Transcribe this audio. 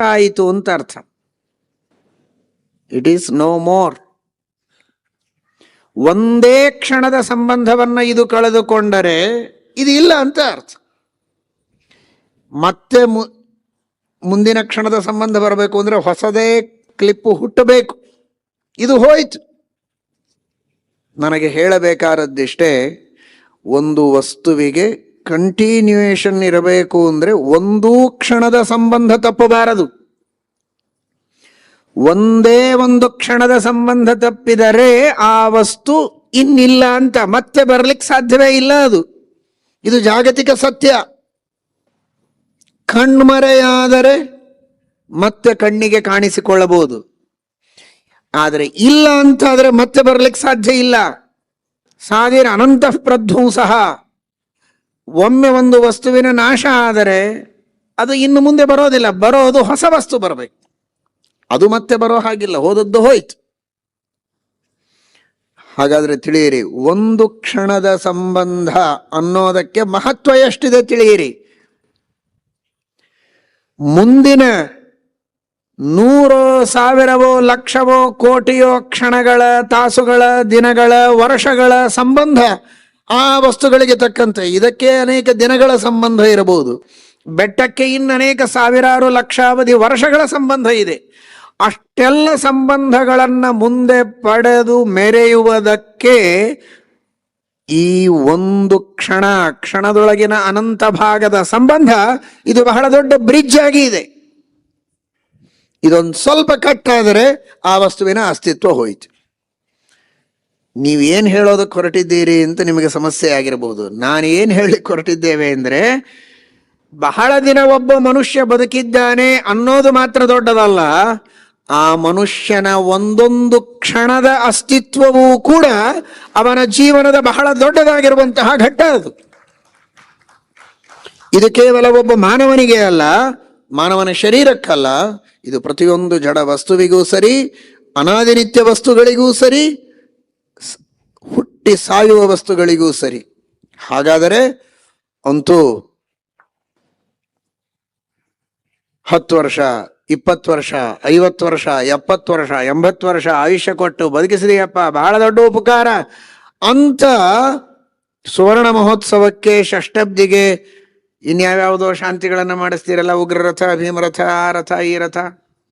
ಆಯಿತು ಅಂತ ಅರ್ಥ. It is no more. ಒಂದೇ ಕ್ಷಣದ ಸಂಬಂಧವನ್ನ ಇದು ಕಳೆದುಕೊಂಡರೆ ಇದು ಇಲ್ಲ ಅಂತ ಅರ್ಥ. ಮತ್ತೆ ಮುಂದಿನ ಕ್ಷಣದ ಸಂಬಂಧ ಬರಬೇಕು ಅಂದ್ರೆ ಹೊಸದೇ ಕ್ಲಿಪ್ಪು ಹುಟ್ಟಬೇಕು. ಇದು ಹೋಯ್ತು. ನನಗೆ ಹೇಳಬೇಕಾದದ್ದಿಷ್ಟೇ, ಒಂದು ವಸ್ತುವಿಗೆ ಕಂಟಿನ್ಯೂಯೇಷನ್ ಇರಬೇಕು ಅಂದ್ರೆ ಒಂದೂ ಕ್ಷಣದ ಸಂಬಂಧ ತಪ್ಪಬಾರದು. ಒಂದೇ ಒಂದು ಕ್ಷಣದ ಸಂಬಂಧ ತಪ್ಪಿದರೆ ಆ ವಸ್ತು ಇನ್ನಿಲ್ಲ ಅಂತ ಮತ್ತೆ ಬರ್ಲಿಕ್ಕೆ ಸಾಧ್ಯವೇ ಇಲ್ಲ. ಇದು ಜಾಗತಿಕ ಸತ್ಯ. ಕಣ್ಮರೆಯಾದರೆ ಮತ್ತೆ ಕಣ್ಣಿಗೆ ಕಾಣಿಸಿಕೊಳ್ಳಬಹುದು, ಆದರೆ ಇಲ್ಲ ಅಂತಾದರೆ ಮತ್ತೆ ಬರ್ಲಿಕ್ಕೆ ಸಾಧ್ಯ ಇಲ್ಲ. ಸಾವಿರ ಅನಂತ ಪ್ರಧ್ವಂಸಃ. ಒಮ್ಮೆ ಒಂದು ವಸ್ತುವಿನ ನಾಶ ಆದರೆ ಅದು ಇನ್ನು ಮುಂದೆ ಬರೋದಿಲ್ಲ, ಬರೋದು ಹೊಸ ವಸ್ತು ಬರಬೇಕು. ಅದು ಮತ್ತೆ ಬರೋ ಹಾಗಿಲ್ಲ, ಹೋದದ್ದು ಹೋಯ್ತು. ಹಾಗಾದ್ರೆ ತಿಳಿಯಿರಿ, ಒಂದು ಕ್ಷಣದ ಸಂಬಂಧ ಅನ್ನೋದಕ್ಕೆ ಮಹತ್ವ ಎಷ್ಟಿದೆ ತಿಳಿಯಿರಿ. ಮುಂದಿನ 100 1000 ಲಕ್ಷವೋ ಕೋಟಿಯೋ ಕ್ಷಣಗಳ, ತಾಸುಗಳ, ದಿನಗಳ, ವರ್ಷಗಳ ಸಂಬಂಧ ಆ ವಸ್ತುಗಳಿಗೆ ತಕ್ಕಂತೆ. ಇದಕ್ಕೆ ಅನೇಕ ದಿನಗಳ ಸಂಬಂಧ ಇರಬಹುದು, ಬೆಟ್ಟಕ್ಕೆ ಅನೇಕ ಸಾವಿರಾರು ಲಕ್ಷಾವಧಿ ವರ್ಷಗಳ ಸಂಬಂಧ ಇದೆ. ಅಷ್ಟೆಲ್ಲ ಸಂಬಂಧಗಳನ್ನ ಮುಂದೆ ಪಡೆದು ಮೆರೆಯುವುದಕ್ಕೆ ಈ ಒಂದು ಕ್ಷಣದೊಳಗಿನ ಅನಂತ ಭಾಗದ ಸಂಬಂಧ ಇದು ಬಹಳ ದೊಡ್ಡ ಬ್ರಿಡ್ಜ್ ಆಗಿ ಇದೆ. ಇದೊಂದು ಸ್ವಲ್ಪ ಕಟ್ಟಾದರೆ ಆ ವಸ್ತುವಿನ ಅಸ್ತಿತ್ವ ಹೋಯಿತು. ನೀವೇನು ಹೇಳೋದಕ್ಕೆ ಹೊರಟಿದ್ದೀರಿ ಅಂತ ನಿಮಗೆ ಸಮಸ್ಯೆ ಆಗಿರಬಹುದು. ನಾನು ಏನು ಹೇಳಲಿಕ್ಕೆ ಹೊರಟಿದ್ದೇವೆ ಅಂದರೆ, ಬಹಳ ದಿನ ಒಬ್ಬ ಮನುಷ್ಯ ಬದುಕಿದ್ದಾನೆ ಅನ್ನೋದು ಮಾತ್ರ ದೊಡ್ಡದಲ್ಲ, ಆ ಮನುಷ್ಯನ ಒಂದೊಂದು ಕ್ಷಣದ ಅಸ್ತಿತ್ವವೂ ಕೂಡ ಅವನ ಜೀವನದ ಬಹಳ ದೊಡ್ಡದಾಗಿರುವಂತಹ ಘಟ್ಟ ಅದು. ಇದು ಕೇವಲ ಒಬ್ಬ ಮಾನವನಿಗೆ ಅಲ್ಲ, ಮಾನವನ ಶರೀರಕ್ಕಲ್ಲ, ಇದು ಪ್ರತಿಯೊಂದು ಜಡ ವಸ್ತುವಿಗೂ ಸರಿ, ಅನಾದಿನಿತ್ಯ ವಸ್ತುಗಳಿಗೂ ಸರಿ, ಹುಟ್ಟಿ ಸಾಯುವ ವಸ್ತುಗಳಿಗೂ ಸರಿ. ಹಾಗಾದರೆ ಅಂತೂ 10 ವರ್ಷ, 20 ವರ್ಷ, 50 ವರ್ಷ, 70 ವರ್ಷ, 80 ವರ್ಷ ಆಯುಷ್ಯ ಕೊಟ್ಟು ಬದುಕಿಸಿದೆಯಪ್ಪ, ಬಹಳ ದೊಡ್ಡ ಉಪಕಾರ ಅಂತ ಸುವರ್ಣ ಮಹೋತ್ಸವಕ್ಕೆ, ಷಷ್ಠಬ್ದಿಗೆ ಇನ್ಯಾವ್ಯಾವುದೋ ಶಾಂತಿಗಳನ್ನು ಮಾಡಿಸ್ತೀರಲ್ಲ, ಉಗ್ರರಥ, ಭೀಮರಥ, ಆ ರಥ, ಈ ರಥ.